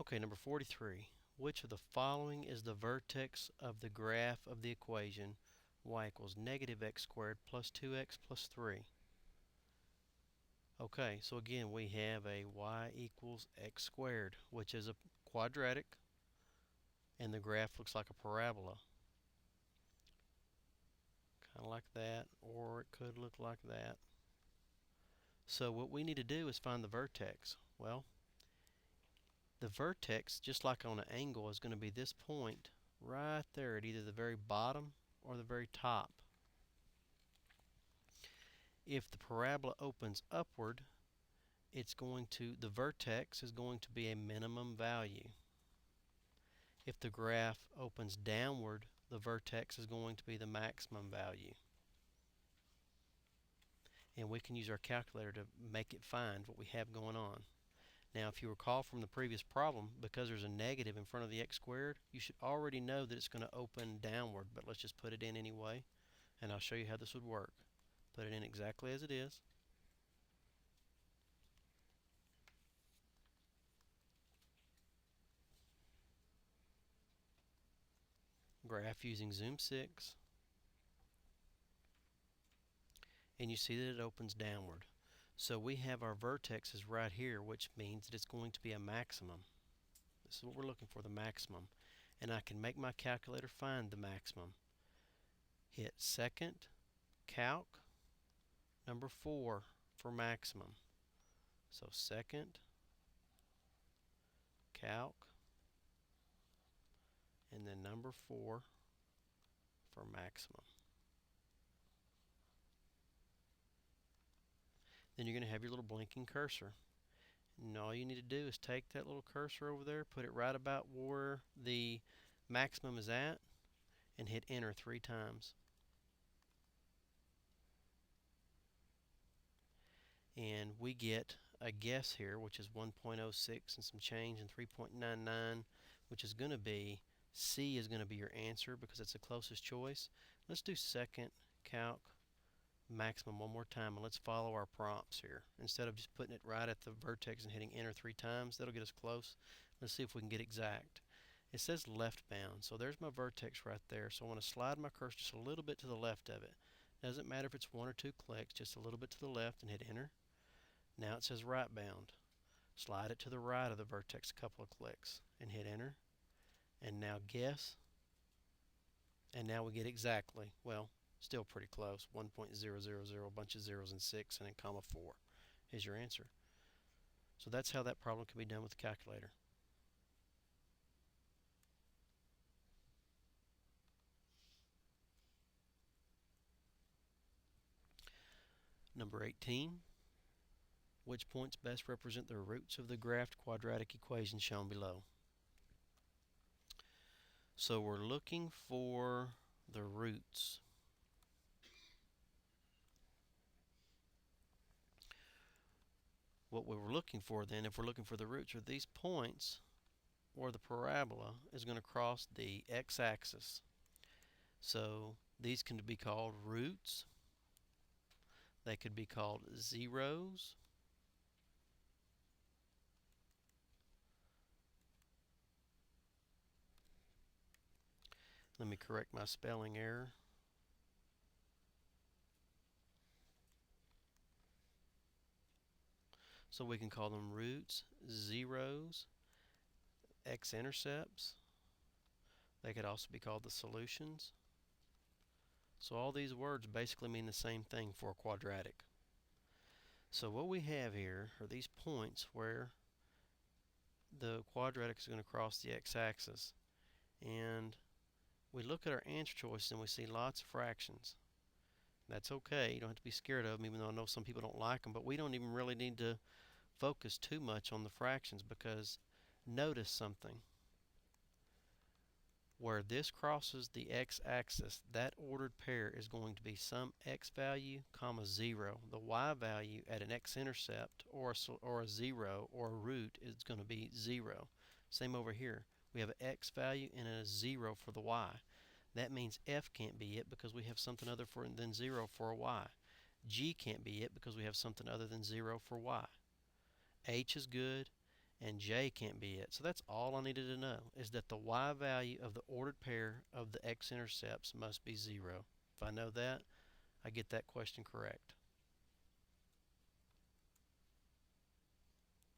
Okay, number 43. Which of the following is the vertex of the graph of the equation y equals negative x squared plus 2x plus 3? Okay, so again we have a y equals x squared, which is a quadratic, and the graph looks like a parabola. Kind of like that, or it could look like that. So what we need to do is find the vertex. Well, the vertex, just like on an angle, is going to be this point right there at either the very bottom or the very top. If the parabola opens upward, the vertex is going to be a minimum value. If the graph opens downward, the vertex is going to be the maximum value. And we can use our calculator to make it find what we have going on. Now, if you recall from the previous problem, because there's a negative in front of the x squared, you should already know that it's going to open downward, but let's just put it in anyway, and I'll show you how this would work. Put it in exactly as it is. Graph using Zoom 6, and you see that it opens downward. So we have our vertexes right here, which means that it's going to be a maximum. This is what we're looking for, the maximum. And I can make my calculator find the maximum. Hit second, calc, number 4 for maximum. So second, calc, and then number 4 for maximum. Then you're going to have your little blinking cursor. And all you need to do is take that little cursor over there, put it right about where the maximum is at, and hit enter 3 times. And we get a guess here, which is 1.06 and some change, and 3.99, which is going to be C is going to be your answer because it's the closest choice. Let's do second, calc, maximum one more time, and let's follow our prompts here. Instead of just putting it right at the vertex and hitting enter 3 times, that'll get us close. Let's see if we can get exact. It says left bound, so there's my vertex right there. So I want to slide my cursor just a little bit to the left of it. Doesn't matter if it's 1 or 2 clicks, just a little bit to the left and hit enter. Now it says right bound. Slide it to the right of the vertex a couple of clicks and hit enter. And now guess. And now we get exactly, well, still pretty close, 1.000, a bunch of zeros and 6, and then comma 4 is your answer. So that's how that problem can be done with the calculator. Number 18. Which points best represent the roots of the graphed quadratic equation shown below? So we're looking for the roots. What we were looking for then, if we're looking for the roots, are these points where the parabola is going to cross the x-axis. So these can be called roots. They could be called zeros. Let me correct my spelling error. So we can call them roots, zeros, x-intercepts. They could also be called the solutions. So all these words basically mean the same thing for a quadratic. So what we have here are these points where the quadratic is going to cross the x-axis. And we look at our answer choices and we see lots of fractions. That's okay. You don't have to be scared of them, even though I know some people don't like them. But we don't even really need to focus too much on the fractions, because notice something. Where this crosses the x-axis, that ordered pair is going to be some x value, comma 0. The y value at an x-intercept or a 0 or a root is going to be 0. Same over here. We have an x value and a 0 for the y. That means f can't be it because we have something other than 0 for a y. G can't be it because we have something other than 0 for y. H is good, and J can't be it. So that's all I needed to know, is that the y value of the ordered pair of the x-intercepts must be 0. If I know that, I get that question correct.